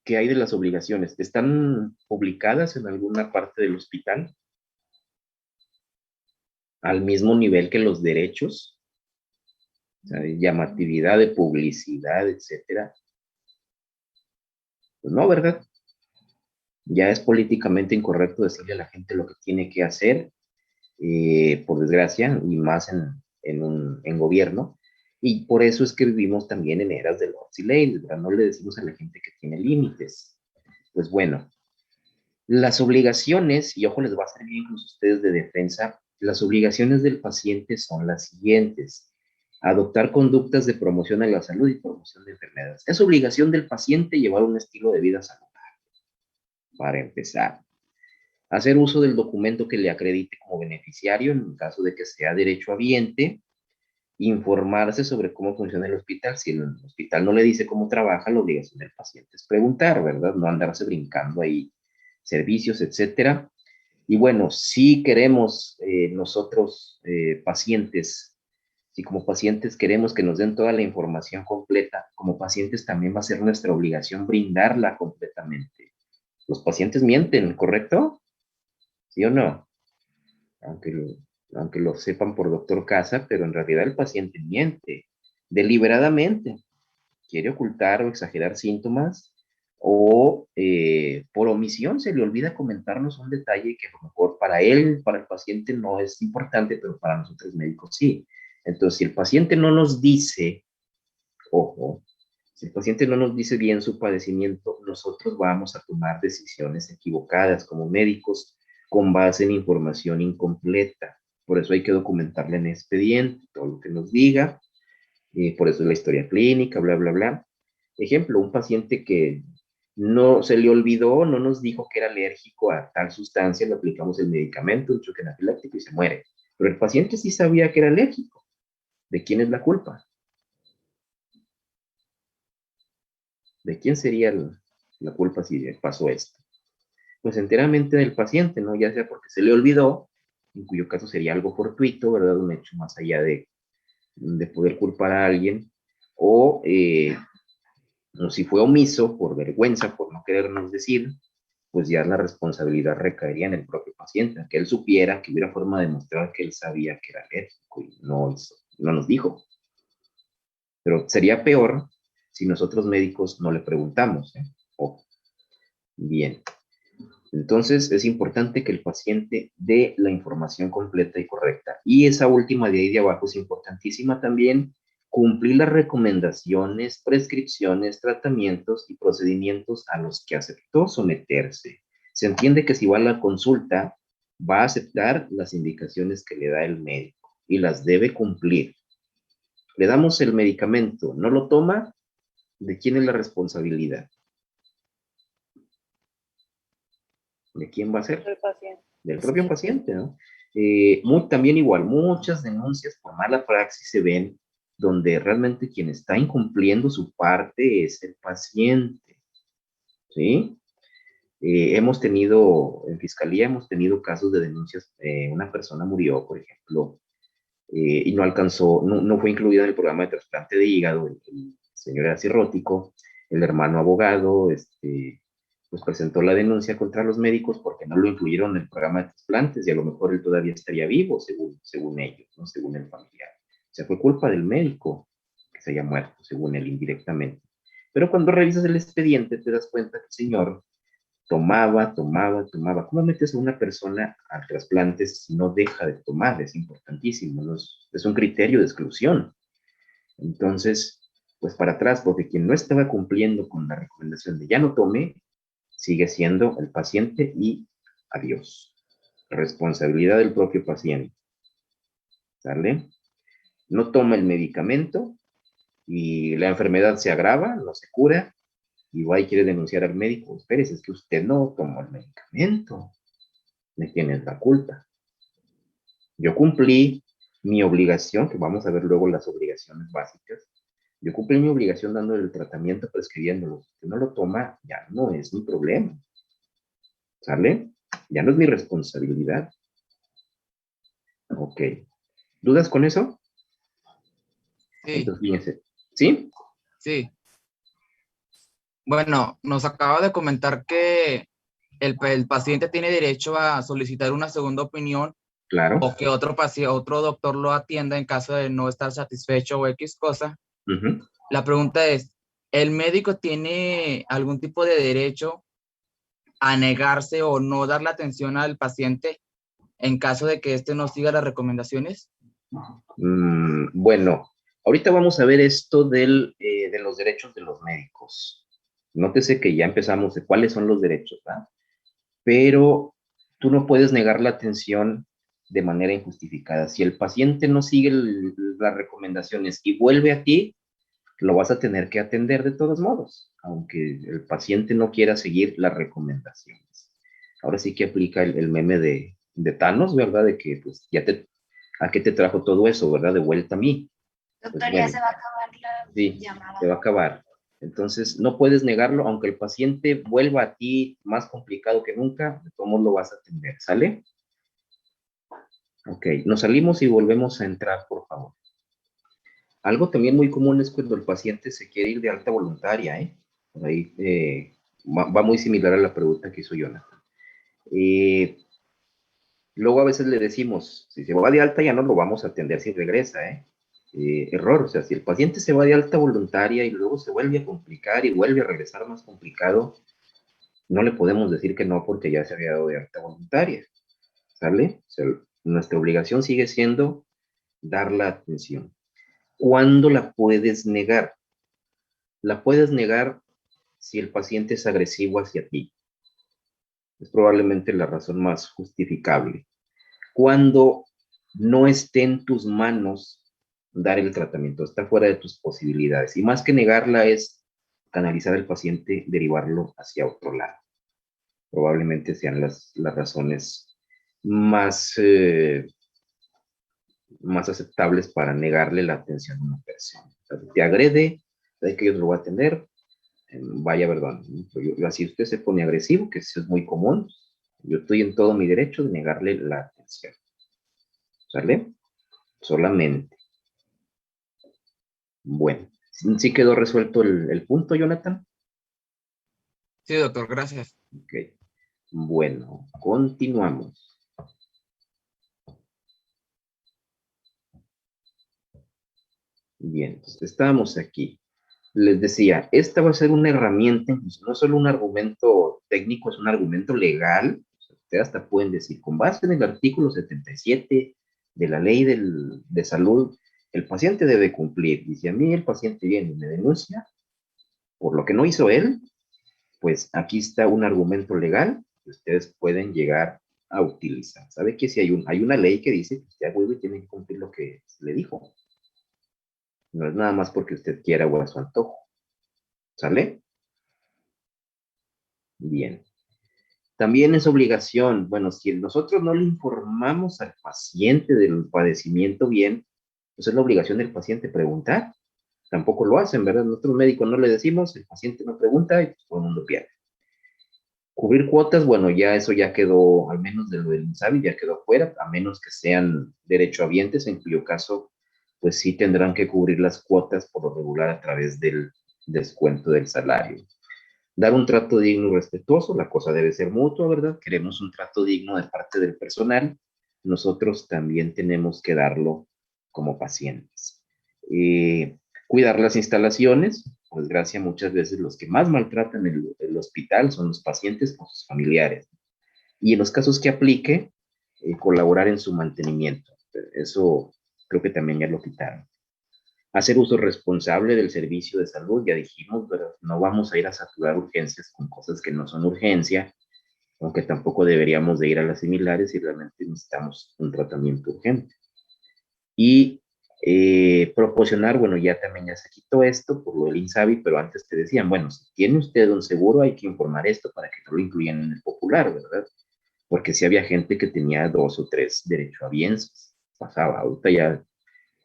¿Qué hay de las obligaciones? ¿Están publicadas en alguna parte del hospital? ¿Al mismo nivel que los derechos? O sea, de llamatividad, de publicidad, etcétera. Pues no, ¿verdad? Ya es políticamente incorrecto decirle a la gente lo que tiene que hacer por desgracia, y más en gobierno, y por eso es que vivimos también en eras de lords y ladies, ¿verdad? No le decimos a la gente que tiene límites. Pues bueno, las obligaciones, y ojo, les va a servir incluso a ustedes de defensa, las obligaciones del paciente son las siguientes: adoptar conductas de promoción a la salud y promoción de enfermedades. Es obligación del paciente llevar un estilo de vida saludable, para empezar. Hacer uso del documento que le acredite como beneficiario en caso de que sea derechohabiente. Informarse sobre cómo funciona el hospital. Si el hospital no le dice cómo trabaja, la obligación del paciente es preguntar, ¿verdad? No andarse brincando ahí servicios, etcétera. Y bueno, si queremos nosotros pacientes, si como pacientes queremos que nos den toda la información completa, como pacientes también va a ser nuestra obligación brindarla completamente. Los pacientes mienten, ¿correcto? ¿Sí o no? Aunque lo sepan por doctor Casa, pero en realidad el paciente miente deliberadamente, quiere ocultar o exagerar síntomas, o por omisión se le olvida comentarnos un detalle que a lo mejor para él, para el paciente no es importante, pero para nosotros médicos sí. Entonces, si el paciente no nos dice, ojo, si el paciente no nos dice bien su padecimiento, nosotros vamos a tomar decisiones equivocadas como médicos con base en información incompleta. Por eso hay que documentarle en expediente todo lo que nos diga, por eso es la historia clínica, bla, bla, bla. Ejemplo, un paciente que no se le olvidó, no nos dijo que era alérgico a tal sustancia, le aplicamos el medicamento, un choque anafiláctico y se muere. Pero el paciente sí sabía que era alérgico. ¿De quién es la culpa? ¿De quién sería la culpa si pasó esto? Pues enteramente del paciente, ¿no? Ya sea porque se le olvidó, en cuyo caso sería algo fortuito, ¿verdad? Un hecho más allá de poder culpar a alguien, o si fue omiso por vergüenza, por no querernos decir, pues ya la responsabilidad recaería en el propio paciente, que él supiera, que hubiera forma de demostrar que él sabía que era alérgico y no nos dijo. Pero sería peor si nosotros médicos no le preguntamos, ¿eh? Oh, bien. Entonces es importante que el paciente dé la información completa y correcta. Y esa última de ahí de abajo es importantísima también: cumplir las recomendaciones, prescripciones, tratamientos y procedimientos a los que aceptó someterse. Se entiende que si va a la consulta, va a aceptar las indicaciones que le da el médico y las debe cumplir. Le damos el medicamento, no lo toma, ¿de quién es la responsabilidad? ¿De quién va a ser? El paciente. Del propio paciente, ¿no? También igual, muchas denuncias por mala praxis se ven donde realmente quien está incumpliendo su parte es el paciente, ¿sí? Hemos tenido, en fiscalía hemos tenido casos de denuncias, una persona murió, por ejemplo, y no alcanzó, no fue incluida en el programa de trasplante de hígado, el señor era cirrótico, el hermano abogado, pues presentó la denuncia contra los médicos porque no lo incluyeron en el programa de trasplantes, y a lo mejor él todavía estaría vivo, según ellos, ¿no? Según el familiar. O sea, fue culpa del médico que se haya muerto, según él, indirectamente. Pero cuando revisas el expediente te das cuenta que el señor tomaba. ¿Cómo metes a una persona al trasplante si no deja de tomar? Es importantísimo, ¿no? Es un criterio de exclusión. Entonces, pues para atrás, porque quien no estaba cumpliendo con la recomendación de ya no tome, sigue siendo el paciente y adiós. Responsabilidad del propio paciente. ¿Sale? No toma el medicamento y la enfermedad se agrava, no se cura, y va y quiere denunciar al médico. Espérese, es que usted no tomó el medicamento. ¿De quién es la culpa? Yo cumplí mi obligación, que vamos a ver luego las obligaciones básicas. Yo cumplí mi obligación dándole el tratamiento, prescribiéndolo. Si usted no lo toma, ya no es mi problema. ¿Sale? Ya no es mi responsabilidad. Ok. ¿Dudas con eso? Sí, Entonces, fíjense. ¿Sí? sí. Bueno, nos acaba de comentar que el paciente tiene derecho a solicitar una segunda opinión Claro. o que otro doctor lo atienda en caso de no estar satisfecho o X cosa. Uh-huh. La pregunta es, ¿el médico tiene algún tipo de derecho a negarse o no dar la atención al paciente en caso de que éste no siga las recomendaciones? Bueno, ahorita vamos a ver esto de los derechos de los médicos. Nótese que ya empezamos de cuáles son los derechos, ¿verdad? Pero tú no puedes negar la atención de manera injustificada. Si el paciente no sigue las recomendaciones y vuelve a ti, lo vas a tener que atender de todos modos, aunque el paciente no quiera seguir las recomendaciones. Ahora sí que aplica el meme de Thanos, ¿verdad? De que, pues, ¿a qué te trajo todo eso, verdad? De vuelta a mí. Doctor, Pues ya bueno, se va a acabar la sí, llamada. se va a acabar. Entonces, no puedes negarlo, aunque el paciente vuelva a ti más complicado que nunca, de todos modos lo vas a atender, ¿sale? Ok, nos salimos y volvemos a entrar, por favor. Algo también muy común es cuando el paciente se quiere ir de alta voluntaria, ¿eh? Por ahí va muy similar a la pregunta que hizo Jonathan. Luego a veces le decimos, si se va de alta ya no lo vamos a atender si regresa, ¿eh? Error, o sea, si el paciente se va de alta voluntaria y luego se vuelve a complicar y vuelve a regresar más complicado, no le podemos decir que no porque ya se había dado de alta voluntaria, ¿sale? O sea, nuestra obligación sigue siendo dar la atención. ¿Cuándo la puedes negar? La puedes negar si el paciente es agresivo hacia ti. Es probablemente la razón más justificable. Cuando no esté en tus manos dar el tratamiento, está fuera de tus posibilidades. Y más que negarla es canalizar al paciente, derivarlo hacia otro lado. Probablemente sean las razones más, más aceptables para negarle la atención a una persona. O sea, te agrede, sabes que yo te lo voy a atender, vaya, perdón, así usted se pone agresivo, que eso es muy común, yo estoy en todo mi derecho de negarle la atención. ¿Sale? Solamente. Bueno, ¿sí quedó resuelto el punto, Jonathan? Sí, doctor, gracias. Ok. Bueno, continuamos. Bien, entonces estábamos aquí. Les decía, esta va a ser una herramienta, incluso no solo un argumento técnico, es un argumento legal. Ustedes hasta pueden decir, con base en el artículo 77 de la ley de salud, el paciente debe cumplir. Y si a mí el paciente viene y me denuncia por lo que no hizo él, pues aquí está un argumento legal que ustedes pueden llegar a utilizar. ¿Sabe que si hay una ley que dice que usted a huevo tiene que cumplir lo que le dijo? No es nada más porque usted quiera o a su antojo. ¿Sale? Bien. También es obligación, bueno, si nosotros no le informamos al paciente del padecimiento bien, pues es la obligación del paciente preguntar. Tampoco lo hacen, ¿verdad? Nosotros médicos no le decimos, el paciente no pregunta y pues todo el mundo pierde. Cubrir cuotas, bueno, ya eso ya quedó, al menos de lo del INSABI, ya quedó fuera, a menos que sean derechohabientes, en cuyo caso, pues sí tendrán que cubrir las cuotas por lo regular a través del descuento del salario. Dar un trato digno y respetuoso, la cosa debe ser mutua, ¿verdad? Queremos un trato digno de parte del personal, nosotros también tenemos que darlo como pacientes. Cuidar las instalaciones, por desgracia muchas veces los que más maltratan el hospital son los pacientes con sus familiares. Y en los casos que aplique, colaborar en su mantenimiento. Eso creo que también ya lo quitaron. Hacer uso responsable del servicio de salud, ya dijimos, pero no vamos a ir a saturar urgencias con cosas que no son urgencia, aunque tampoco deberíamos de ir a las similares si realmente necesitamos un tratamiento urgente. Y proporcionar, bueno, ya también ya se quitó esto por lo del INSABI, pero antes te decían, bueno, si tiene usted un seguro hay que informar esto para que no lo incluyan en el popular, ¿verdad? Porque si había gente que tenía 2 o 3 derechohabientes, pasaba, ahorita ya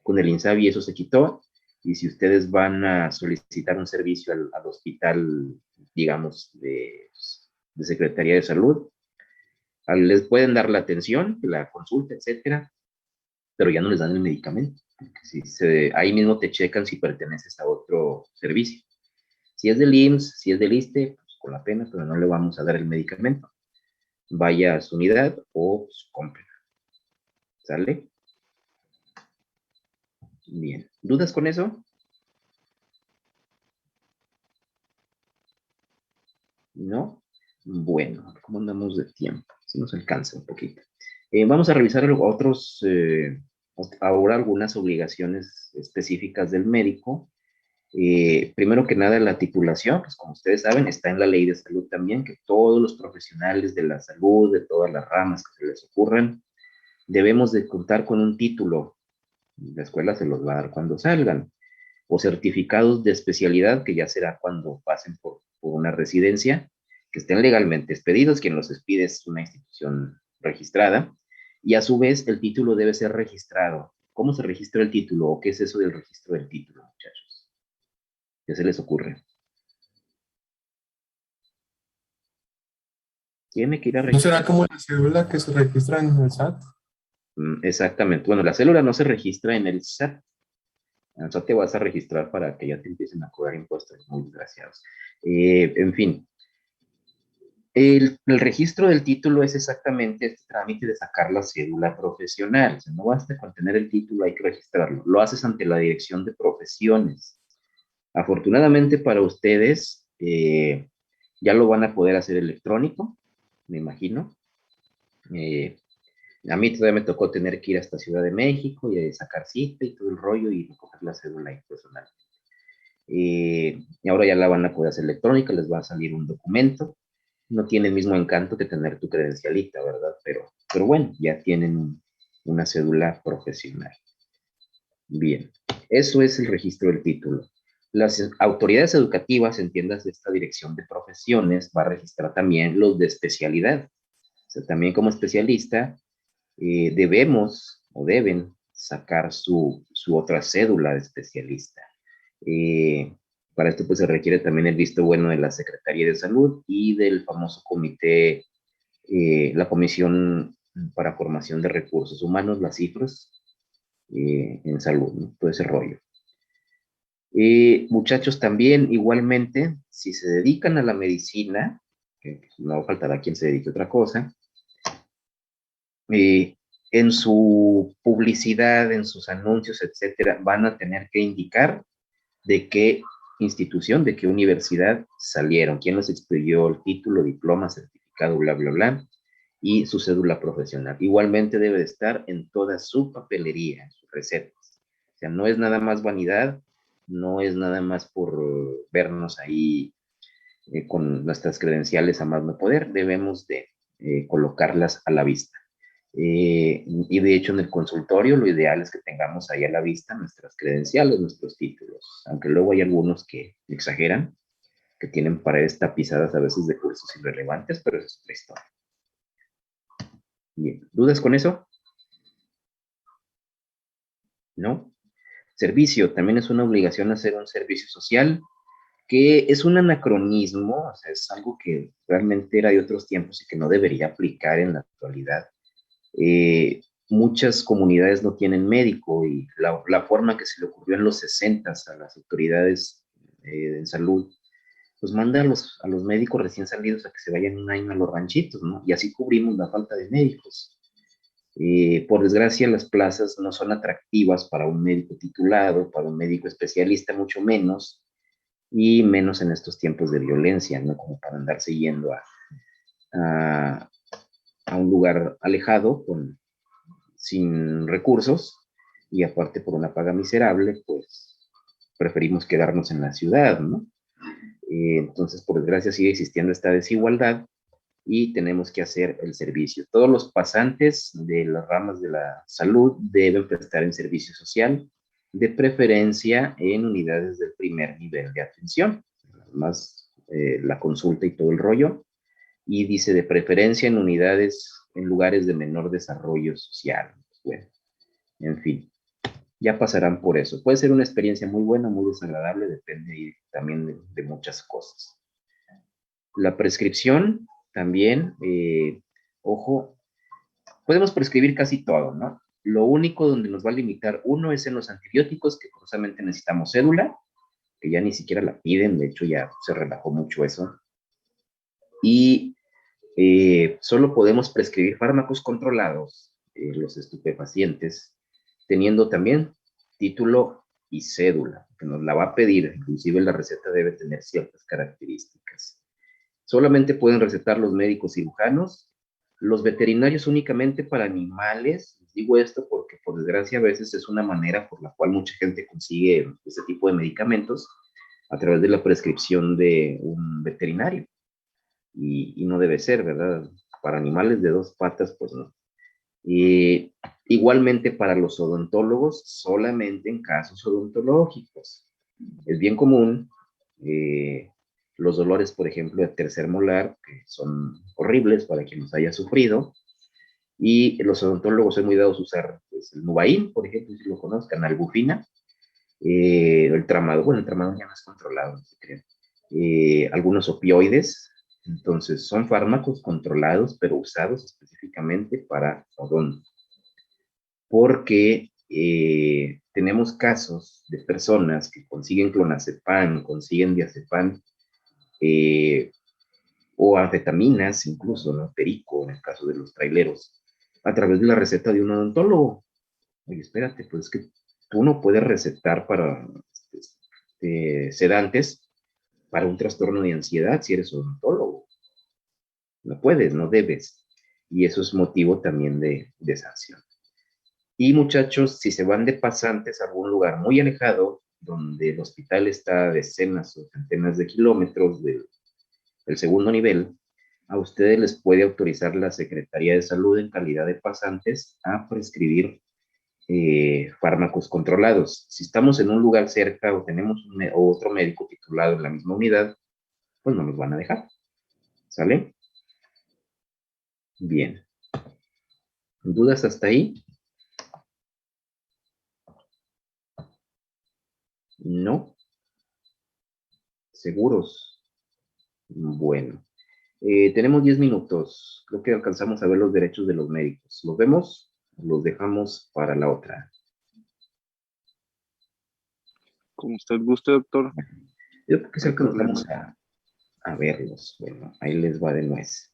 con el INSABI eso se quitó, y si ustedes van a solicitar un servicio al hospital, digamos, de Secretaría de Salud, les pueden dar la atención, la consulta, etcétera, pero ya no les dan el medicamento. Ahí mismo te checan si perteneces a otro servicio. Si es del IMSS, si es del ISSSTE, pues con la pena, pero no le vamos a dar el medicamento. Vaya a su unidad o pues, compre. ¿Sale? Bien. ¿Dudas con eso? ¿No? Bueno, ¿cómo andamos de tiempo? Si nos alcanza un poquito. Vamos a revisar ahora algunas obligaciones específicas del médico. Primero que nada, la titulación, pues como ustedes saben, está en la ley de salud también, que todos los profesionales de la salud, de todas las ramas que se les ocurran, debemos de contar con un título. La escuela se los va a dar cuando salgan, o certificados de especialidad, que ya será cuando pasen por una residencia, que estén legalmente expedidos. Quien los expide es una institución registrada, y a su vez el título debe ser registrado. ¿Cómo se registra el título? ¿O qué es eso del registro del título, muchachos? ¿Qué se les ocurre? Tiene que ir a ¿No registrar. será como la cédula que se registra en el SAT? Exactamente. Bueno, la célula no se registra en el SAT. En el SAT te vas a registrar para que ya te empiecen a cobrar impuestos, muy desgraciados. En fin, el registro del título es exactamente este trámite de sacar la cédula profesional. O sea, no basta con tener el título, hay que registrarlo. Lo haces ante la Dirección de Profesiones. Afortunadamente para ustedes, ya lo van a poder hacer electrónico, me imagino. A mí todavía me tocó tener que ir hasta Ciudad de México y sacar cita y todo el rollo y recoger la cédula ahí personal. Y ahora ya la van a poder hacer electrónica, les va a salir un documento. No tiene el mismo encanto que tener tu credencialita, ¿verdad? Pero bueno, ya tienen una cédula profesional. Bien, eso es el registro del título. Las autoridades educativas, entiendas, de esta Dirección de Profesiones, va a registrar también los de especialidad. O sea, también como especialista, debemos o deben sacar su otra cédula de especialista. Para esto pues se requiere también el visto bueno de la Secretaría de Salud y del famoso comité, la Comisión para Formación de Recursos Humanos, las cifras, en salud, ¿no? Todo ese rollo. Muchachos, también igualmente, si se dedican a la medicina, que no faltará quien se dedique a otra cosa, en su publicidad, en sus anuncios, etcétera, van a tener que indicar de qué institución, de qué universidad salieron, quién les expedió el título, diploma, certificado, bla, bla, bla, y su cédula profesional. Igualmente debe de estar en toda su papelería, en sus recetas. O sea, no es nada más vanidad, no es nada más por vernos ahí con nuestras credenciales a más no poder, debemos de colocarlas a la vista. Y de hecho en el consultorio lo ideal es que tengamos ahí a la vista nuestras credenciales, nuestros títulos, aunque luego hay algunos que exageran, que tienen paredes tapizadas a veces de cursos irrelevantes, pero eso es otra historia. Bien, ¿dudas con eso? ¿No? Servicio, también es una obligación hacer un servicio social, que es un anacronismo, o sea, es algo que realmente era de otros tiempos y que no debería aplicar en la actualidad. Muchas comunidades no tienen médico y la forma que se le ocurrió en los 60s a las autoridades en salud, pues manda a los médicos recién salidos a que se vayan un año a los ranchitos, ¿no? Y así cubrimos la falta de médicos. Por desgracia, las plazas no son atractivas para un médico titulado, para un médico especialista, mucho menos, y menos en estos tiempos de violencia, ¿no? Como para andarse yendo a un lugar alejado sin recursos y aparte por una paga miserable, pues preferimos quedarnos en la ciudad, ¿no? Entonces, por desgracia, sigue existiendo esta desigualdad y tenemos que hacer el servicio. Todos los pasantes de las ramas de la salud deben prestar en servicio social, de preferencia en unidades del primer nivel de atención, más la consulta y todo el rollo, y dice de preferencia en lugares de menor desarrollo social. Bueno, en fin, ya pasarán por eso. Puede ser una experiencia muy buena, muy desagradable, depende también de muchas cosas. La prescripción también, ojo, podemos prescribir casi todo, ¿no? Lo único donde nos va a limitar uno es en los antibióticos, que forzosamente necesitamos cédula, que ya ni siquiera la piden, de hecho ya se relajó mucho eso. Y solo podemos prescribir fármacos controlados, los estupefacientes, teniendo también título y cédula, que nos la va a pedir, inclusive la receta debe tener ciertas características. Solamente pueden recetar los médicos cirujanos, Los veterinarios únicamente para animales, les digo esto porque por desgracia a veces es una manera por la cual mucha gente consigue este tipo de medicamentos a través de la prescripción de un veterinario. Y no debe ser, ¿verdad? Para animales de dos patas, pues no. Y igualmente para los odontólogos, solamente en casos odontológicos. Es bien común los dolores, por ejemplo, de tercer molar, que son horribles para quien los haya sufrido, y los odontólogos son muy dados a usar pues, el Nubain, por ejemplo, si lo conozcan, Albufina, el tramadol, bueno, el tramadol ya no es controlado, no se creen, algunos opioides. Entonces, son fármacos controlados, pero usados específicamente para odonto. Porque tenemos casos de personas que consiguen clonazepam, consiguen diazepam, o anfetaminas, incluso, ¿no? Perico, en el caso de los traileros, a través de la receta de un odontólogo. Oye, espérate, pues es que tú no puedes recetar para sedantes para un trastorno de ansiedad si eres odontólogo. No puedes, no debes. Y eso es motivo también de sanción. Y muchachos, si se van de pasantes a algún lugar muy alejado, donde el hospital está a decenas o centenas de kilómetros del segundo nivel, a ustedes les puede autorizar la Secretaría de Salud en calidad de pasantes a prescribir fármacos controlados. Si estamos en un lugar cerca o tenemos otro médico titulado en la misma unidad, pues no nos van a dejar. ¿Sale? Bien. ¿Dudas hasta ahí? ¿No? ¿Seguros? Bueno. Tenemos 10 minutos. Creo que alcanzamos a ver los derechos de los médicos. ¿Los vemos? Los dejamos para la otra. Como usted guste, doctor. Yo creo que No hay es que vamos problema. a verlos. Bueno, ahí les va de nuez.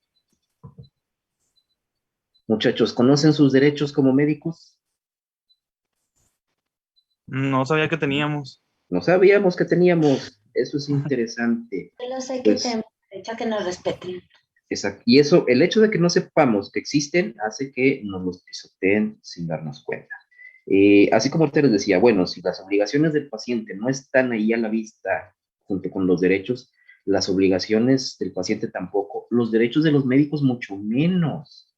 Muchachos, ¿conocen sus derechos como médicos? No sabía que teníamos. No sabíamos que teníamos. Eso es interesante. Yo sé que Pues, tenemos derecho a que nos respeten. exacto. Y eso, el hecho de que no sepamos que existen, hace que nos los pisoteen sin darnos cuenta. Así como usted les decía, bueno, si las obligaciones del paciente no están ahí a la vista junto con los derechos, las obligaciones del paciente tampoco. Los derechos de los médicos mucho menos.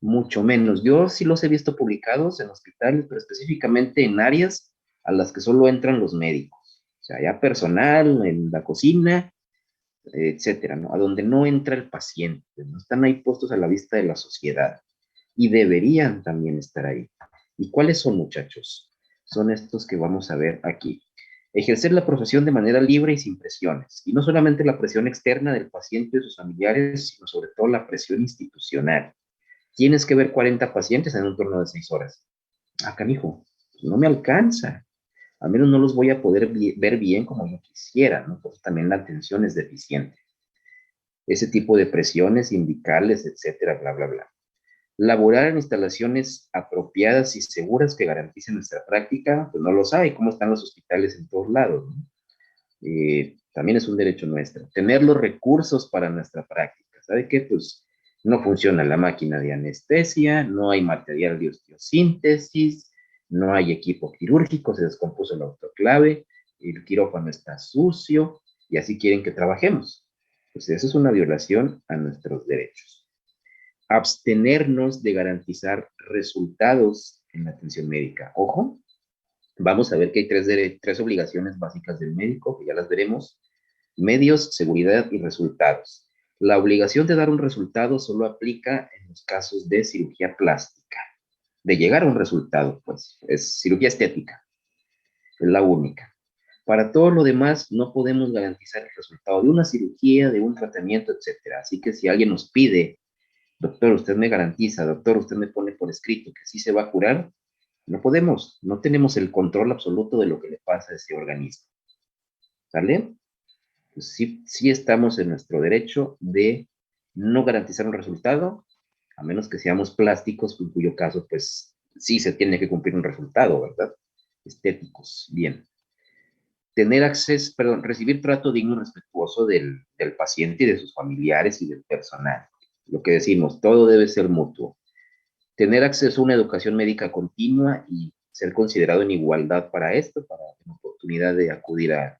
Mucho menos. Yo sí los he visto publicados en hospitales, pero específicamente en áreas a las que solo entran los médicos. O sea, ya personal, en la cocina, etcétera, ¿no? A donde no entra el paciente, no están ahí puestos a la vista de la sociedad. Y deberían también estar ahí. ¿Y cuáles son, muchachos? Son estos que vamos a ver aquí. Ejercer la profesión de manera libre y sin presiones. Y no solamente la presión externa del paciente y de sus familiares, sino sobre todo la presión institucional. Tienes que ver 40 pacientes en un turno de 6 horas. Ah, canijo, pues no me alcanza. Al menos no los voy a poder ver bien como yo quisiera, ¿no? Porque también la atención es deficiente. Ese tipo de presiones sindicales, etcétera, bla, bla, bla. Laborar en instalaciones apropiadas y seguras que garanticen nuestra práctica, pues no los hay. ¿Cómo están los hospitales en todos lados? ¿No? También es un derecho nuestro. Tener los recursos para nuestra práctica. ¿Sabe qué? Pues no funciona la máquina de anestesia, no hay material de osteosíntesis, no hay equipo quirúrgico, se descompuso el autoclave, el quirófano está sucio y así quieren que trabajemos. Pues eso es una violación a nuestros derechos. Abstenernos de garantizar resultados en la atención médica. Ojo, vamos a ver que hay tres obligaciones básicas del médico, que ya las veremos. Medios, seguridad y resultados. La obligación de dar un resultado solo aplica en los casos de cirugía plástica. De llegar a un resultado, pues, es cirugía estética. Es la única. Para todo lo demás, no podemos garantizar el resultado de una cirugía, de un tratamiento, etcétera. Así que si alguien nos pide, doctor, usted me garantiza, doctor, usted me pone por escrito que sí se va a curar, no podemos, no tenemos el control absoluto de lo que le pasa a ese organismo. ¿Sale? Pues sí estamos en nuestro derecho de no garantizar un resultado, a menos que seamos plásticos, en cuyo caso, pues, sí se tiene que cumplir un resultado, ¿verdad? Estéticos, bien. Recibir trato digno y respetuoso del paciente y de sus familiares y del personal. lo que decimos, todo debe ser mutuo. Tener acceso a una educación médica continua y ser considerado en igualdad para esto, para la oportunidad de acudir a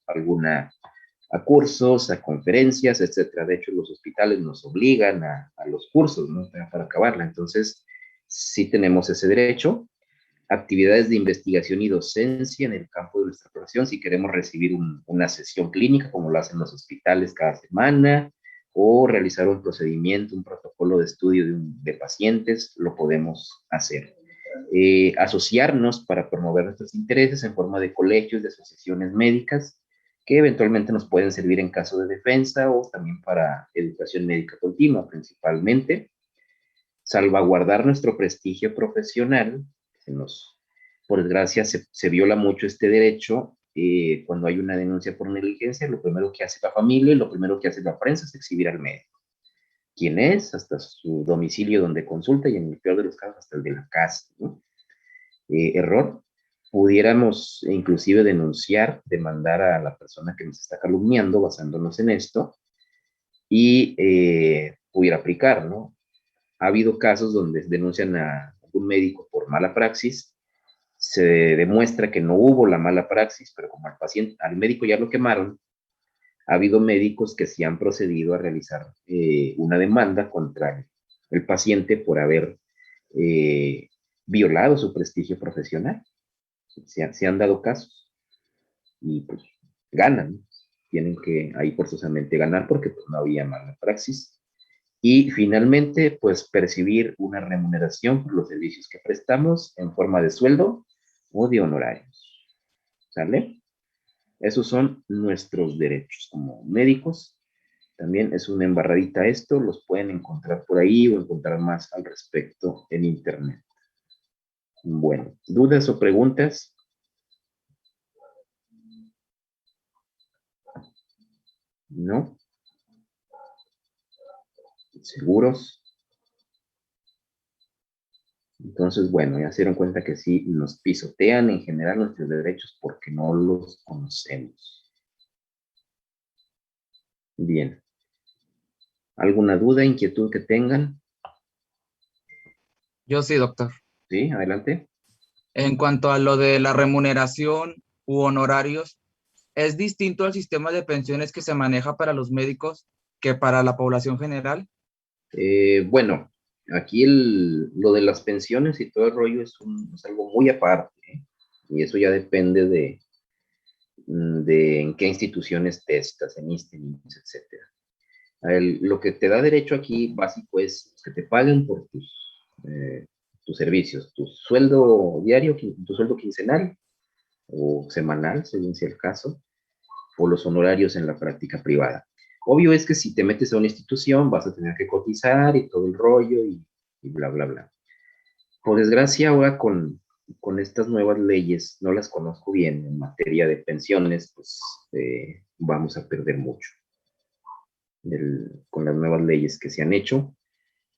cursos, a conferencias, etcétera. De hecho, los hospitales nos obligan a los cursos, ¿no? Para acabarla. Entonces, sí tenemos ese derecho. Actividades de investigación y docencia en el campo de nuestra profesión, si queremos recibir una sesión clínica, como lo hacen los hospitales cada semana, o realizar un procedimiento, un protocolo de estudio de pacientes, lo podemos hacer. Asociarnos para promover nuestros intereses en forma de colegios, de asociaciones médicas, que eventualmente nos pueden servir en caso de defensa o también para educación médica continua, principalmente. Salvaguardar nuestro prestigio profesional. Por desgracia, se viola mucho este derecho cuando hay una denuncia por negligencia. Lo primero que hace la familia y lo primero que hace la prensa es exhibir al médico. ¿Quién es? Hasta su domicilio donde consulta y en el peor de los casos hasta el de la casa, ¿no? Error. Pudiéramos inclusive demandar a la persona que nos está calumniando basándonos en esto y pudiera aplicar, ¿no? Ha habido casos donde denuncian a un médico por mala praxis, se demuestra que no hubo la mala praxis, pero como al médico ya lo quemaron, ha habido médicos que sí han procedido a realizar una demanda contra el paciente por haber violado su prestigio profesional. Se han dado casos y pues ganan, tienen que ahí forzosamente ganar porque pues, no había mala praxis. Y finalmente, pues percibir una remuneración por los servicios que prestamos en forma de sueldo o de honorarios. ¿Sale? Esos son nuestros derechos como médicos. También es una embarradita esto, los pueden encontrar por ahí o encontrar más al respecto en internet. Bueno, ¿dudas o preguntas? ¿No? ¿Seguros? Entonces, bueno, ya se dieron cuenta que sí nos pisotean en general nuestros derechos porque no los conocemos. Bien. ¿Alguna duda, inquietud que tengan? Yo sí, doctor. Sí, adelante. En cuanto a lo de la remuneración u honorarios, ¿es distinto al sistema de pensiones que se maneja para los médicos que para la población general? Bueno, aquí lo de las pensiones y todo el rollo es algo muy aparte, ¿eh? Y eso ya depende de en qué instituciones estás, en ISSSTE, etcétera. Lo que te da derecho aquí básico es que te paguen por tus servicios, tu sueldo diario, tu sueldo quincenal o semanal, según sea el caso, o los honorarios en la práctica privada. Obvio es que si te metes a una institución vas a tener que cotizar y todo el rollo y bla, bla, bla. Por desgracia, ahora con estas nuevas leyes, no las conozco bien en materia de pensiones, pues vamos a perder mucho. Con las nuevas leyes que se han hecho,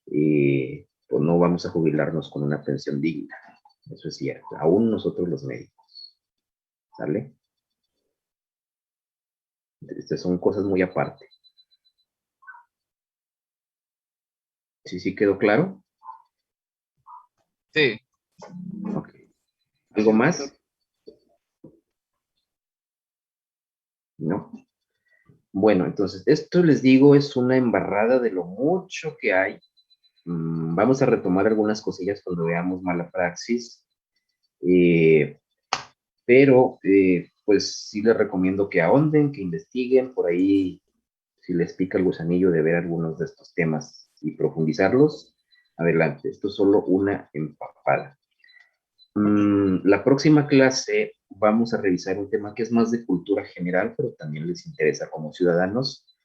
pues no vamos a jubilarnos con una pensión digna. Eso es cierto, aún nosotros los médicos. ¿Sale? Estas son cosas muy aparte. ¿Sí quedó claro? Sí. Ok. ¿Algo más? No. Bueno, entonces, esto les digo es una embarrada de lo mucho que hay. Vamos a retomar algunas cosillas cuando veamos mala praxis. Pero, pues sí les recomiendo que ahonden, que investiguen por ahí, si les pica el gusanillo de ver algunos de estos temas y profundizarlos, adelante. Esto es solo una empapada. La próxima clase vamos a revisar un tema que es más de cultura general, pero también les interesa como ciudadanos,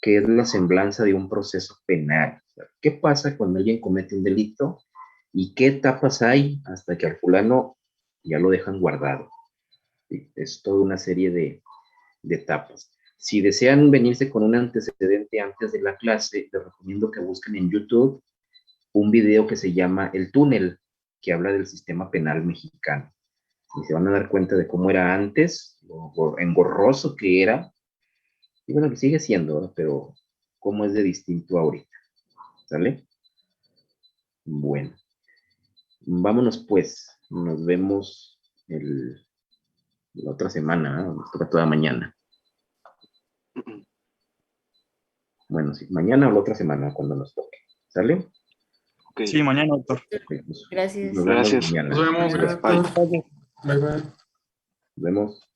que es la semblanza de un proceso penal. ¿Qué pasa cuando alguien comete un delito y qué etapas hay hasta que al fulano ya lo dejan guardado? ¿Sí? Es toda una serie de etapas. Si desean venirse con un antecedente antes de la clase, les recomiendo que busquen en YouTube un video que se llama El Túnel, que habla del sistema penal mexicano. Y se van a dar cuenta de cómo era antes, lo engorroso que era, y bueno, que sigue siendo, ¿no? Pero cómo es de distinto ahorita. ¿Sale? Bueno. Vámonos pues. Nos vemos la otra semana, ¿no? Nos toca toda mañana. Bueno, sí, mañana o la otra semana cuando nos toque. ¿Sale? Ok. Sí, mañana, doctor. Ok, pues, Gracias. nos vemos Gracias. mañana. Nos vemos. Bye. Bye bye. Nos vemos.